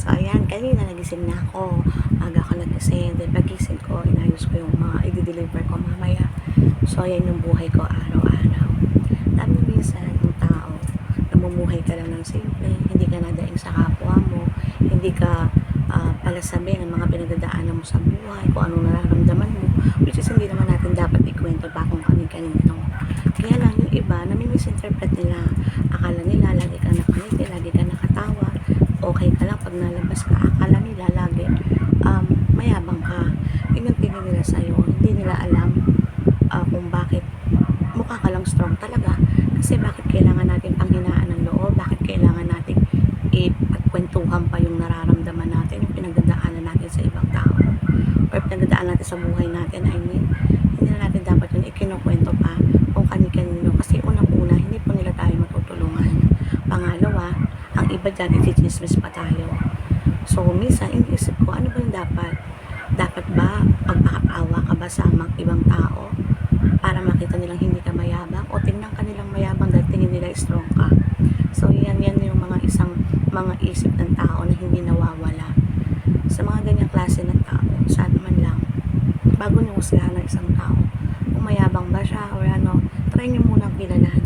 So, ayan, kanina nagising na ako. Aga ako nagising. Then, pagising ko, inayos ko yung mga i-deliver ko mamaya. So, ayan yung buhay ko araw-araw. Dami minsan yung tao, namumuhay ka lang ng simple, hindi ka nadaing sa kapwa mo, hindi ka palasabi ng mga pinagdadaanan mo sa buhay, kung anong nararamdaman mo, which is hindi naman natin dapat ikwento pa kung kanino. Kaya lang yung iba, nami-misinterpret nila. Akala nila, lagi ka nakangiti, lagi ka nakatawa, okay ka lang pag nalabas ka. Akala nila, lagi mayabang ka. Yun yung tingin nila sa'yo. Hindi nila alam kung bakit mukha ka lang strong talaga. Kasi bakit kailangan natin panghinaan ng loob? Bakit kailangan natin ipagkwentuhan pa yung nararamdaman natin, yung pinagdadaanan natin sa ibang tao? Or pinagdadaanan natin sa buhay natin, I mean, hindi na natin dapat yung ikinukwento pa kung kani-kanino. Kasi unang-una, hindi po nila tayo matutulungan. Pangalawa, ang iba dyan, i-chismis pa tayo. So, minsan, iniisip ko, ano ba yung dapat? Dapat ba magpakaawa ka ba sa ibang tao para makita nilang hindi ka mayabang, o tingnan ka nilang mayabang dahil tingin nila strong ka? So, yan yung mga isip ng tao na hindi nawawala. Sa mga ganyang klase ng tao, sana man lang, bago nyo husgahan ng isang tao, kung mayabang ba siya or ano, try nyo munang kilalanin